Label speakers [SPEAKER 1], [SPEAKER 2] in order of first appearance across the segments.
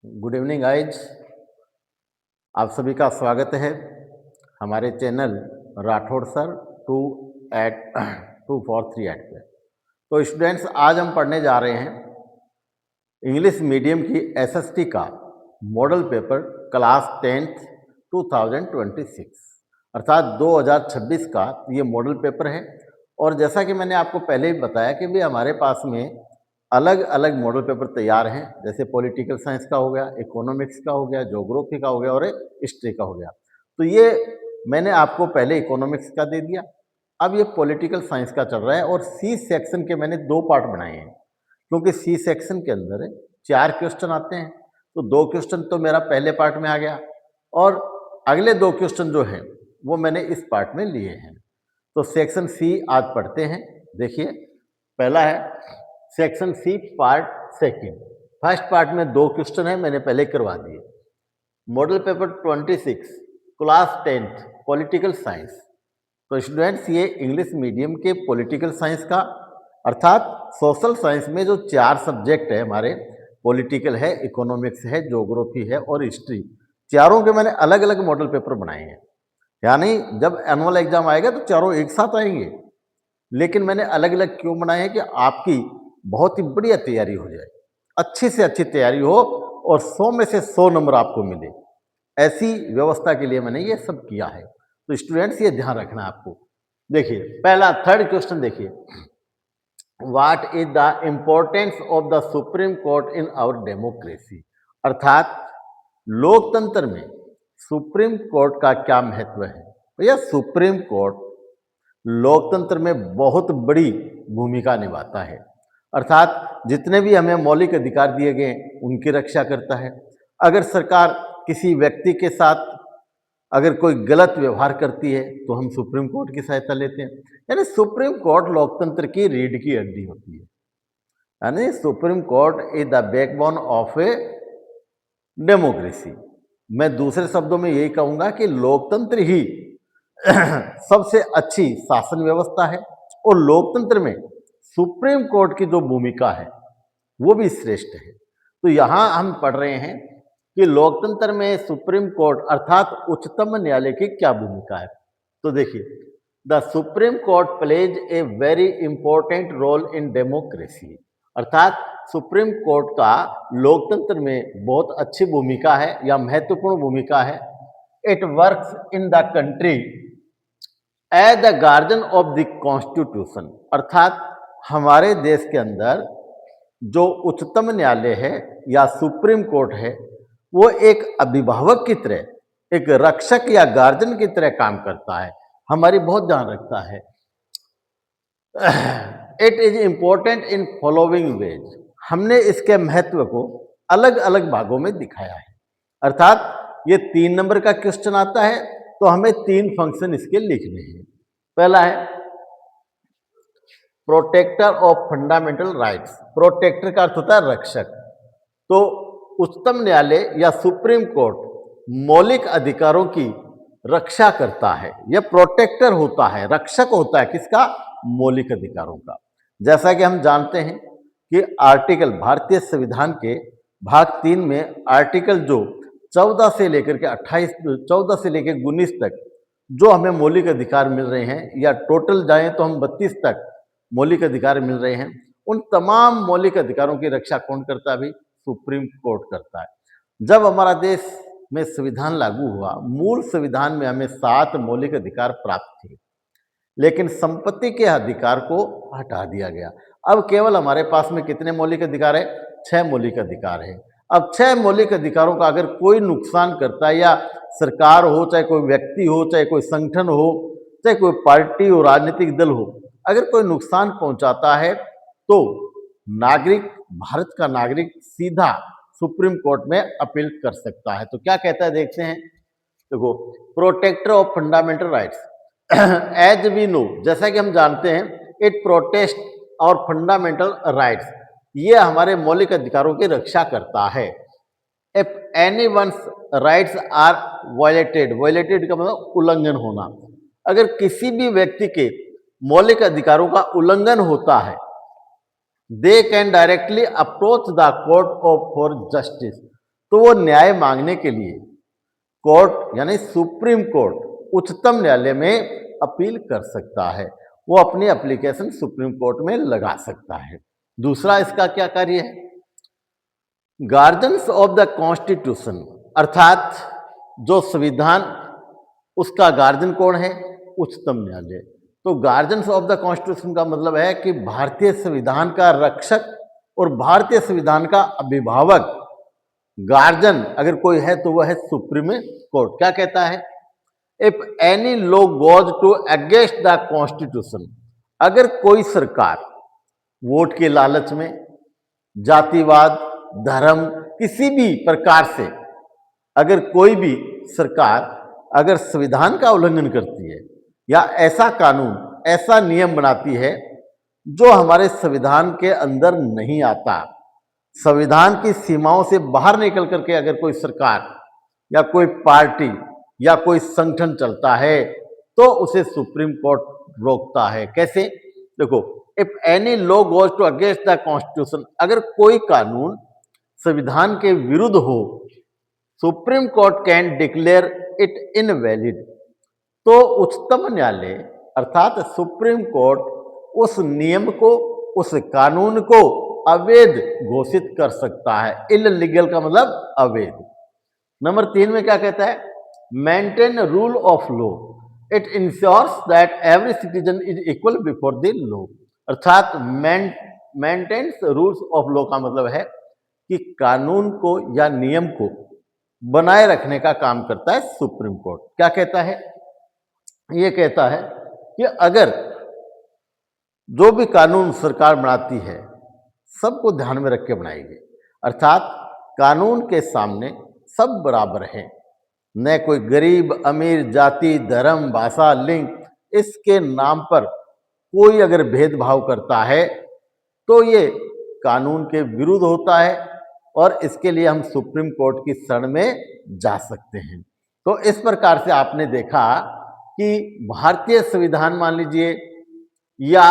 [SPEAKER 1] Good evening guys. आप सभी का स्वागत है हमारे channel Rathore sir two eight 2438 पे। तो स्टूडेंट्स, आज हम पढ़ने जा रहे हैं इंग्लिश मीडियम की एसएसटी का मॉडल पेपर क्लास 10th 2026 अर्थात 2026 का ये मॉडल पेपर है। और जैसा कि मैंने आपको पहले ही बताया कि भी हमारे पास में अलग अलग मॉडल पेपर तैयार हैं, जैसे पॉलिटिकल साइंस का हो गया, इकोनॉमिक्स का हो गया, ज्योग्राफी का हो गया और हिस्ट्री का हो गया। तो ये मैंने आपको पहले इकोनॉमिक्स का दे दिया, अब ये पॉलिटिकल साइंस का चल रहा है और सी सेक्शन के मैंने दो पार्ट बनाए हैं, क्योंकि सी सेक्शन के अंदर 4 क्वेश्चन आते हैं। तो 2 क्वेश्चन तो मेरा पहले पार्ट में आ गया और अगले 2 क्वेश्चन जो हैं वो मैंने इस पार्ट में लिए हैं। तो सेक्शन सी आज पढ़ते हैं। देखिए, पहला है section C part second. First part में 2 क्वेश्चन है, मैंने पहले करवा दिए। Model paper 26 class 10th political science. तो स्टूडेंट्स, ये इंग्लिश मीडियम के पॉलिटिकल साइंस का अर्थात सोशल साइंस में जो 4 सब्जेक्ट है हमारे, पॉलिटिकल है, इकोनॉमिक्स है, ज्योग्राफी है और हिस्ट्री, चारों के मैंने अलग अलग मॉडल पेपर बनाए हैं। यानी जब एनुअल एग्जाम आएगा तो चारों एक साथ आएंगे, लेकिन मैंने अलग अलग क्यों बनाए हैं कि आपकी बहुत ही बढ़िया तैयारी हो जाए, अच्छी से अच्छी तैयारी हो और 100 में से 100 नंबर आपको मिले, ऐसी व्यवस्था के लिए मैंने ये सब किया है। तो स्टूडेंट्स, ये ध्यान रखना आपको। देखिए, पहला थर्ड क्वेश्चन देखिए, what is the importance of the Supreme Court in our democracy. अर्थात लोकतंत्र में सुप्रीम कोर्ट का क्या महत्व है। भैया, सुप्रीम कोर्ट लोकतंत्र में बहुत बड़ी भूमिका निभाता है, अर्थात जितने भी हमें मौलिक अधिकार दिए गए उनकी रक्षा करता है। अगर सरकार किसी व्यक्ति के साथ अगर कोई गलत व्यवहार करती है तो हम सुप्रीम कोर्ट की सहायता लेते हैं। यानी सुप्रीम कोर्ट लोकतंत्र की रीढ़ की हड्डी होती है। यानी supreme court is the backbone of a democracy. मैं दूसरे शब्दों में यही कहूंगा कि लोकतंत्र ही सबसे अच्छी शासन व्यवस्था है और लोकतंत्र में सुप्रीम कोर्ट की जो भूमिका है वो भी श्रेष्ठ है। तो यहां हम पढ़ रहे हैं कि लोकतंत्र में सुप्रीम कोर्ट अर्थात उच्चतम न्यायालय की क्या भूमिका है। तो देखिए, the Supreme Court plays a very important role in democracy. अर्थात सुप्रीम कोर्ट का लोकतंत्र में बहुत अच्छी भूमिका है या महत्वपूर्ण भूमिका है। It works in the country as the guardian of the constitution. अर्थात हमारे देश के अंदर जो उच्चतम न्यायालय है या सुप्रीम कोर्ट है वो एक अभिभावक की तरह, एक रक्षक या गार्जियन की तरह काम करता है, हमारी बहुत ध्यान रखता है। It is important in following veg. हमने इसके महत्व को अलग अलग भागों में दिखाया है। अर्थात ये 3 नंबर का क्वेश्चन आता है तो हमें 3 फंक्शन इसके लिखने हैं। पहला है protector of fundamental rights. Protector का अर्थ होता है रक्षक। तो उच्चतम न्यायालय या सुप्रीम कोर्ट मौलिक अधिकारों की रक्षा करता है, यह प्रोटेक्टर होता है, रक्षक होता है किसका? मौलिक अधिकारों का। जैसा कि हम जानते हैं कि आर्टिकल भारतीय संविधान के भाग 3 में आर्टिकल जो 14 से लेकर के 28, 14 से लेकर 19 तक जो हमें मौलिक अधिकार मिल रहे हैं, या टोटल जाएं तो हम 32 तक मौलिक अधिकार मिल रहे हैं, उन तमाम मौलिक अधिकारों की रक्षा कौन करता है? भी सुप्रीम कोर्ट करता है। जब हमारा देश में संविधान लागू हुआ, मूल संविधान में हमें 7 मौलिक अधिकार प्राप्त थे, लेकिन संपत्ति के अधिकार को हटा दिया गया। अब केवल हमारे पास में कितने मौलिक अधिकार है? 6 मौलिक अधिकार है। अब 6 मौलिक अधिकारों का अगर कोई नुकसान करता है, या सरकार हो, चाहे कोई व्यक्ति हो, चाहे कोई संगठन हो, चाहे कोई पार्टी हो, राजनीतिक दल हो, अगर कोई नुकसान पहुंचाता है तो नागरिक, भारत का नागरिक सीधा सुप्रीम कोर्ट में अपील कर सकता है। तो क्या कहता है देखते हैं। देखो, protector of fundamental rights as we know, जैसा कि हम जानते हैं, it protect our fundamental rights, ये हमारे मौलिक अधिकारों की रक्षा करता है। If any one's rights are violated, violated का मतलब उल्लंघन होना, अगर किसी भी व्यक्ति के मौलिक अधिकारों का उल्लंघन होता है, they can directly approach the court of for justice, तो वो न्याय मांगने के लिए कोर्ट यानी सुप्रीम कोर्ट उच्चतम न्यायालय में अपील कर सकता है। वो अपनी एप्लीकेशन सुप्रीम कोर्ट में लगा सकता है। दूसरा इसका क्या कार्य है? गार्जियंस ऑफ द कॉन्स्टिट्यूशन, अर्थात जो संविधान उसका गार्जियन कौन है? उच्चतम न्यायालय। तो गार्जियंस ऑफ द कॉन्स्टिट्यूशन का मतलब है कि भारतीय संविधान का रक्षक और भारतीय संविधान का अभिभावक गार्जियन अगर कोई है तो वह है सुप्रीम कोर्ट। क्या कहता है? If any law goes to against the constitution, अगर कोई सरकार वोट के लालच में, जातिवाद, धर्म, किसी भी प्रकार से अगर कोई भी सरकार अगर संविधान का उल्लंघन करती है या ऐसा कानून, ऐसा नियम बनाती है जो हमारे संविधान के अंदर नहीं आता, संविधान की सीमाओं से बाहर निकल करके अगर कोई सरकार या कोई पार्टी या कोई संगठन चलता है तो उसे सुप्रीम कोर्ट रोकता है। कैसे? देखो, if any law goes to against the constitution, अगर कोई कानून संविधान के विरुद्ध हो, Supreme Court can declare it invalid, तो उच्चतम न्यायालय अर्थात सुप्रीम कोर्ट उस नियम को, उस कानून को अवैध घोषित कर सकता है। इल्लीगल का मतलब अवैध। नंबर 3 में क्या कहता है? Maintain rule of law, it ensures that every citizen is equal before the law, अर्थात मेंटेन्स रूल्स ऑफ लॉ का मतलब है कि कानून को या नियम को बनाए रखने का काम करता है सुप्रीम कोर्ट। क्या कहता है? ये कहता है कि अगर जो भी कानून सरकार बनाती है सबको ध्यान में रख के बनाएगी, अर्थात कानून के सामने सब बराबर हैं, न कोई गरीब अमीर, जाति, धर्म, भाषा, लिंग, इसके नाम पर कोई अगर भेदभाव करता है तो ये कानून के विरुद्ध होता है और इसके लिए हम सुप्रीम कोर्ट की शरण में जा सकते हैं। तो इस प्रकार से आपने देखा कि भारतीय संविधान मान लीजिए या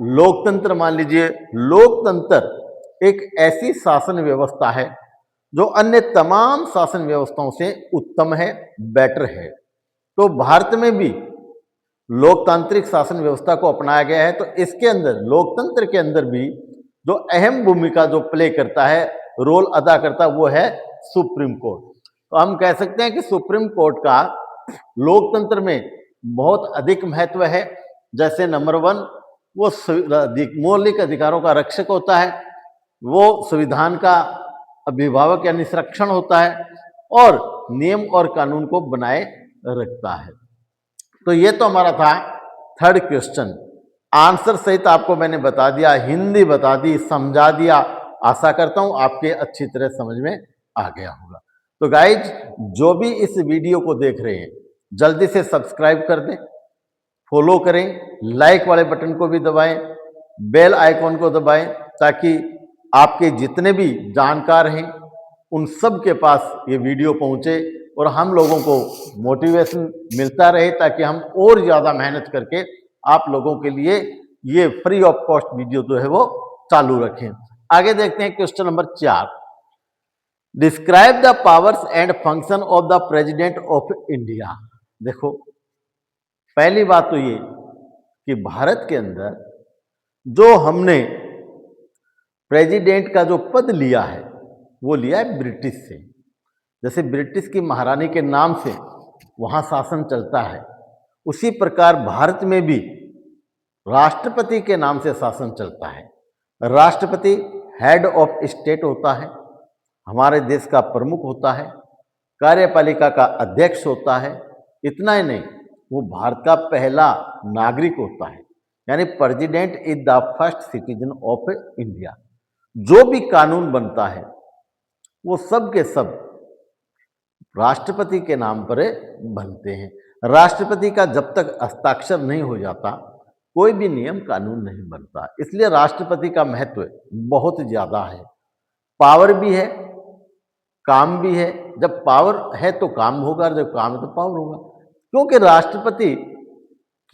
[SPEAKER 1] लोकतंत्र मान लीजिए, लोकतंत्र एक ऐसी शासन व्यवस्था है जो अन्य तमाम शासन व्यवस्थाओं से उत्तम है, बेटर है। तो भारत में भी लोकतांत्रिक शासन व्यवस्था को अपनाया गया है। तो इसके अंदर, लोकतंत्र के अंदर भी जो अहम भूमिका जो प्ले करता है, रोल अदा करता है, वो है सुप्रीम कोर्ट। तो हम कह सकते हैं कि सुप्रीम कोर्ट का लोकतंत्र में बहुत अधिक महत्व है। जैसे नंबर 1, वो मौलिक अधिकारों का रक्षक होता है, वो संविधान का अभिभावक यानी संरक्षण होता है और नियम और कानून को बनाए रखता है। तो ये तो हमारा था थर्ड क्वेश्चन। आंसर सहित आपको मैंने बता दिया, हिंदी बता दी, समझा दिया। आशा करता हूं आपके अच्छी तरह समझ में आ गया होगा। तो गाइज, जो भी इस वीडियो को देख रहे हैं जल्दी से सब्सक्राइब कर दें, फॉलो करें, लाइक वाले बटन को भी दबाएं, बेल आइकॉन को दबाएं, ताकि आपके जितने भी जानकार हैं उन सब के पास ये वीडियो पहुंचे और हम लोगों को मोटिवेशन मिलता रहे, ताकि हम और ज़्यादा मेहनत करके आप लोगों के लिए ये फ्री ऑफ कॉस्ट वीडियो जो है वो चालू रखें। आगे देखते हैं question number 4। Describe the powers and function of the president of India. देखो, पहली बात तो ये कि भारत के अंदर जो हमने प्रेसिडेंट का जो पद लिया है वो लिया है ब्रिटिश से। जैसे ब्रिटिश की महारानी के नाम से वहाँ शासन चलता है, उसी प्रकार भारत में भी राष्ट्रपति के नाम से शासन चलता है। राष्ट्रपति हेड ऑफ स्टेट होता है, हमारे देश का प्रमुख होता है, कार्यपालिका का अध्यक्ष होता है। इतना ही नहीं, वो भारत का पहला नागरिक होता है, यानी president is the first citizen of India. जो भी कानून बनता है वो सब के सब राष्ट्रपति के नाम पर बनते हैं। राष्ट्रपति का जब तक हस्ताक्षर नहीं हो जाता कोई भी नियम कानून नहीं बनता। इसलिए राष्ट्रपति का महत्व बहुत ज़्यादा है। पावर भी है, काम भी है। जब पावर है तो काम होगा, जब काम है तो पावर होगा। क्योंकि राष्ट्रपति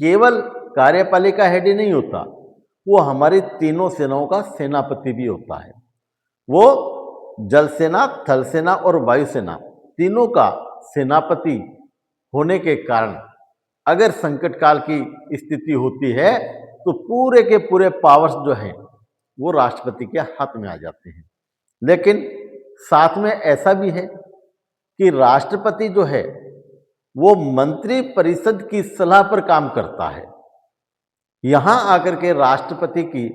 [SPEAKER 1] केवल कार्यपालिका हेड ही नहीं होता, वो हमारी तीनों सेनाओं का सेनापति भी होता है। वो जल सेना, थल सेना और वायुसेना तीनों का सेनापति होने के कारण अगर संकट काल की स्थिति होती है तो पूरे के पूरे पावर्स जो हैं वो राष्ट्रपति के हाथ में आ जाते हैं। लेकिन साथ में ऐसा भी है कि राष्ट्रपति जो है वो मंत्री परिषद की सलाह पर काम करता है। यहां आकर के राष्ट्रपति की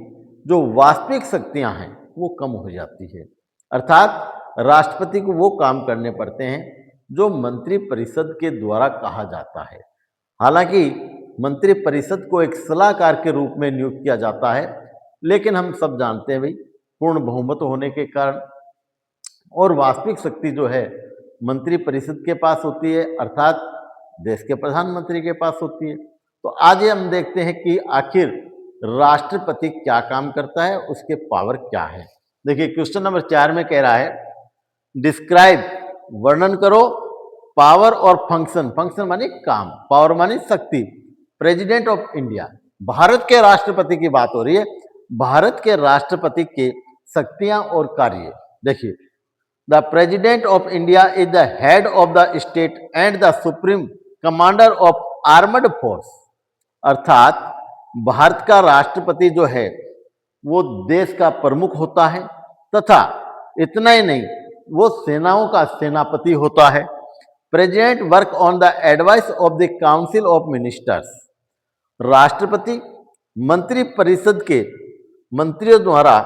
[SPEAKER 1] जो वास्तविक शक्तियां हैं वो कम हो जाती है, अर्थात राष्ट्रपति को वो काम करने पड़ते हैं जो मंत्री परिषद के द्वारा कहा जाता है। हालांकि मंत्री परिषद को एक सलाहकार के रूप में नियुक्त किया जाता है, लेकिन हम सब जानते हैं भाई पूर्ण बहुमत होने के कारण और वास्तविक शक्ति जो है मंत्री परिषद के पास होती है, अर्थात देश के प्रधानमंत्री के पास होती है। तो आज हम देखते हैं कि आखिर राष्ट्रपति क्या काम करता है, उसके पावर क्या है। देखिए क्वेश्चन नंबर 4 में कह रहा है डिस्क्राइब, वर्णन करो, पावर और फंक्शन, फंक्शन माने काम, पावर माने शक्ति, प्रेसिडेंट ऑफ इंडिया, भारत के राष्ट्रपति की बात हो रही है, भारत के राष्ट्रपति के शक्तियां और कार्य। देखिए the president of India is the head of the state and the supreme commander of armed force, अर्थात भारत का राष्ट्रपति जो है वो देश का प्रमुख होता है तथा इतना ही नहीं वो सेनाओं का सेनापति होता है। President work on the advice of the council of ministers, राष्ट्रपति मंत्री परिषद के मंत्रियों द्वारा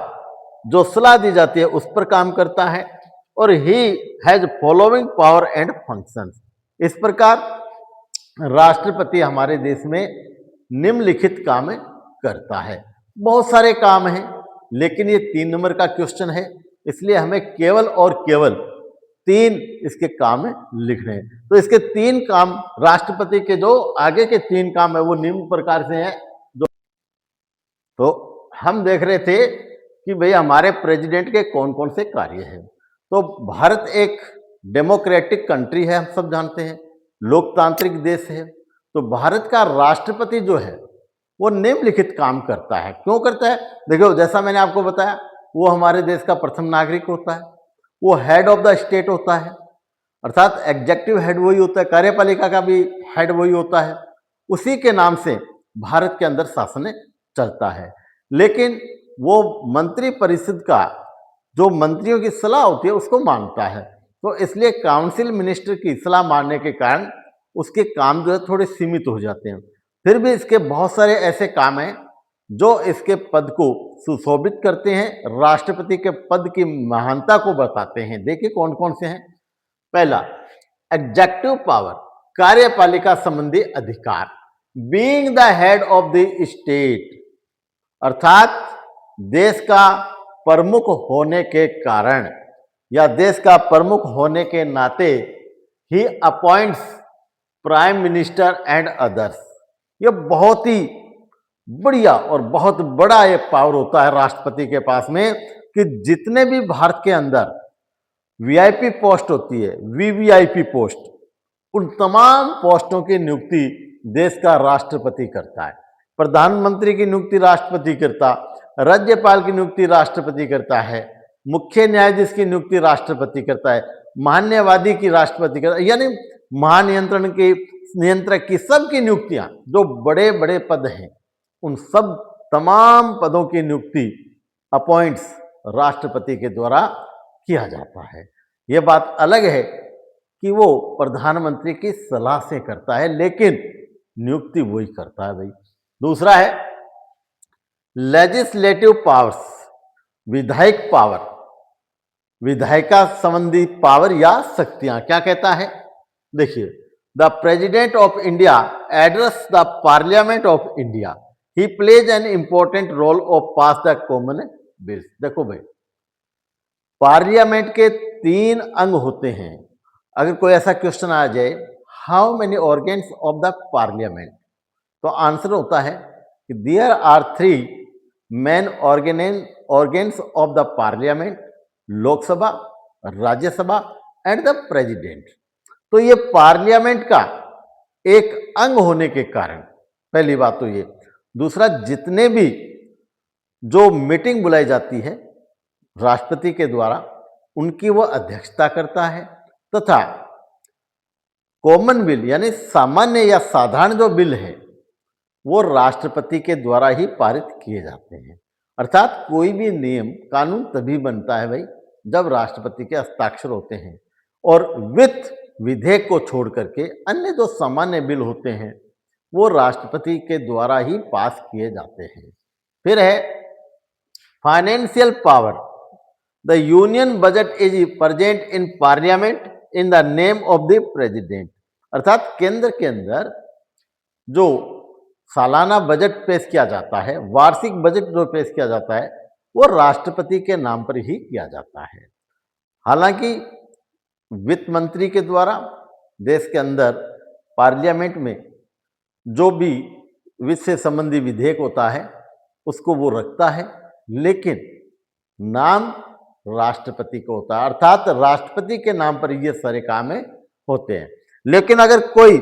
[SPEAKER 1] जो सलाह दी जाती है उस पर काम करता है। और he has following power and functions, इस प्रकार राष्ट्रपति हमारे देश में निम्नलिखित काम करता है। बहुत सारे काम हैं, लेकिन ये 3 नंबर का क्वेश्चन है, इसलिए हमें केवल और केवल 3 इसके काम लिखने हैं। तो इसके 3 काम राष्ट्रपति के जो आगे के 3 काम है वो निम्न प्रकार से हैं। तो हम देख रहे थे कि भाई हमारे प्रेसिडेंट के कौन कौन से कार्य हैं। तो भारत एक डेमोक्रेटिक कंट्री है, हम सब जानते हैं, लोकतांत्रिक देश है। तो भारत का राष्ट्रपति जो है वो निम्नलिखित काम करता है। क्यों करता है? देखो जैसा मैंने आपको बताया वो हमारे देश का प्रथम नागरिक होता है, वो हेड ऑफ द स्टेट होता है, अर्थात एग्जेक्टिव हेड वही होता है, कार्यपालिका का भी हेड वही होता है, उसी के नाम से भारत के अंदर शासन चलता है। लेकिन वो मंत्री परिषद का जो मंत्रियों की सलाह होती है उसको मानता है। तो इसलिए काउंसिल मिनिस्टर की सलाह मानने के कारण उसके काम जो है थोड़े सीमित हो जाते हैं। फिर भी इसके बहुत सारे ऐसे काम हैं जो इसके पद को सुशोभित करते हैं, राष्ट्रपति के पद की महानता को बताते हैं। देखिए कौन कौन से हैं। पहला, एग्जेक्टिव पावर, कार्यपालिका संबंधी अधिकार, being the head of the state, अर्थात देश का प्रमुख होने के कारण या देश का प्रमुख होने के नाते ही appoints prime minister and others. ये बहुत ही बढ़िया और बहुत बड़ा ये पावर होता है राष्ट्रपति के पास में कि जितने भी भारत के अंदर वीआईपी पोस्ट होती है, वीवीआईपी पोस्ट, उन तमाम पोस्टों की नियुक्ति देश का राष्ट्रपति करता है। प्रधानमंत्री की नियुक्ति राष्ट्रपति करता, राज्यपाल की नियुक्ति राष्ट्रपति करता है, मुख्य न्यायाधीश की नियुक्ति राष्ट्रपति करता है, महान्यायवादी की राष्ट्रपति करता है, यानी महानियंत्रण की नियंत्रक की सबकी नियुक्तियां, जो बड़े बड़े पद हैं उन सब तमाम पदों की नियुक्ति अपॉइंट्स राष्ट्रपति के द्वारा किया जाता है। यह बात अलग है कि वो प्रधानमंत्री की सलाह से करता है, लेकिन नियुक्ति वही करता है भाई। दूसरा है लेजिस्लेटिव पावर्स, विधायक पावर, विधायिका संबंधी पावर या शक्तियां। क्या कहता है? देखिए, the president of India address the parliament of India, he plays an important role of pass the common bills. देखो भाई, पार्लियामेंट के 3 अंग होते हैं। अगर कोई ऐसा क्वेश्चन आ जाए how many organs of the parliament, तो आंसर होता है कि there are 3 main organs of the parliament, Lok Sabha, Rajya Sabha and the president. तो ये पार्लियामेंट का एक अंग होने के कारण पहली बात तो ये। दूसरा, जितने भी जो मीटिंग बुलाई जाती है राष्ट्रपति के द्वारा उनकी वह अध्यक्षता करता है तथा कॉमन बिल यानी सामान्य या साधारण जो बिल है वो राष्ट्रपति के द्वारा ही पारित किए जाते हैं। अर्थात कोई भी नियम कानून तभी बनता है भाई जब राष्ट्रपति के हस्ताक्षर होते हैं और वित्त विधेयक को छोड़ करके अन्य जो सामान्य बिल होते हैं वो राष्ट्रपति के द्वारा ही पास किए जाते हैं। फिर है financial power. The union budget is present in parliament in the name of the president. अर्थात केंद्र के अंदर जो सालाना बजट पेश किया जाता है, वार्षिक बजट जो पेश किया जाता है वो राष्ट्रपति के नाम पर ही किया जाता है। हालांकि वित्त मंत्री के द्वारा देश के अंदर पार्लियामेंट में जो भी वित्त से संबंधी विधेयक होता है उसको वो रखता है, लेकिन नाम राष्ट्रपति को होता है। अर्थात राष्ट्रपति के नाम पर ये सारे काम होते हैं। लेकिन अगर कोई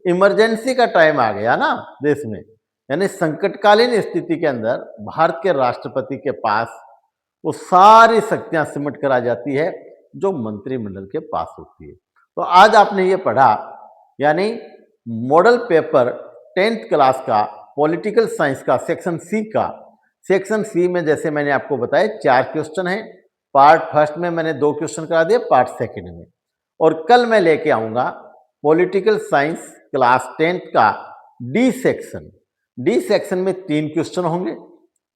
[SPEAKER 1] इमरजेंसी का टाइम आ गया ना देश में, यानी संकटकालीन स्थिति के अंदर भारत के राष्ट्रपति के पास वो सारी शक्तियां सिमट कर आ जाती है जो मंत्रिमंडल के पास होती है। तो आज आपने ये पढ़ा, यानी मॉडल पेपर 10th क्लास का पॉलिटिकल साइंस का सेक्शन सी में जैसे मैंने आपको बताया 4 क्वेश्चन हैं। पार्ट फर्स्ट में मैंने 2 क्वेश्चन करा दिए, पार्ट सेकंड में, और कल मैं लेके आऊँगा पॉलिटिकल साइंस क्लास 10th का डी सेक्शन में 3 क्वेश्चन होंगे।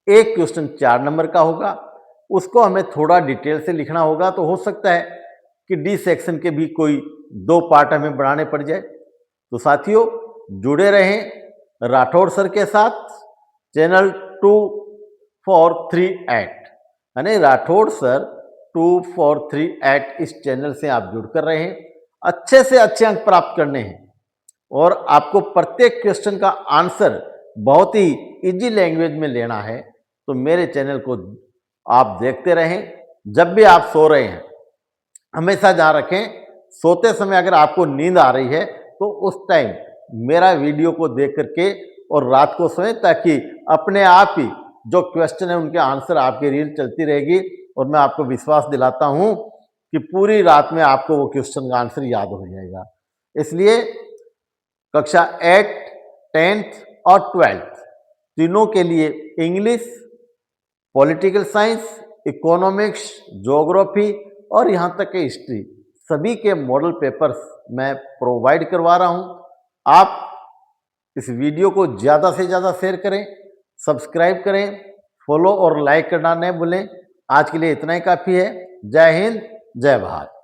[SPEAKER 1] एक क्वेश्चन 4 नंबर का होगा, उसको हमें थोड़ा डिटेल से लिखना होगा। तो हो सकता है कि डी सेक्शन के भी कोई 2 पार्ट हमें बनाने पड़ जाए। तो साथियों जुड़े रहें राठौड़ सर के साथ, चैनल 2438 यानी राठौड़ सर 2438 इस चैनल से आप जुड़कर रहे हैं। अच्छे से अच्छे अंक प्राप्त करने हैं और आपको प्रत्येक क्वेश्चन का आंसर बहुत ही इजी लैंग्वेज में लेना है। तो मेरे चैनल को आप देखते रहें। जब भी आप सो रहे हैं हमेशा ध्यान रखें, सोते समय अगर आपको नींद आ रही है तो उस टाइम मेरा वीडियो को देख करके और रात को सोएं, ताकि अपने आप ही जो क्वेश्चन है उनके आंसर आपकी रील चलती रहेगी और मैं आपको विश्वास दिलाता हूं कि पूरी रात में आपको वो क्वेश्चन का आंसर याद हो जाएगा। इसलिए कक्षा 8, 10th और 12th तीनों के लिए English, political science, economics, geography और यहाँ तक कि हिस्ट्री सभी के मॉडल पेपर्स मैं प्रोवाइड करवा रहा हूँ। आप इस वीडियो को ज़्यादा से ज़्यादा शेयर करें, सब्सक्राइब करें, फॉलो और लाइक करना न भूलें। आज के लिए इतना ही काफ़ी है। जय हिंद, जय भारत।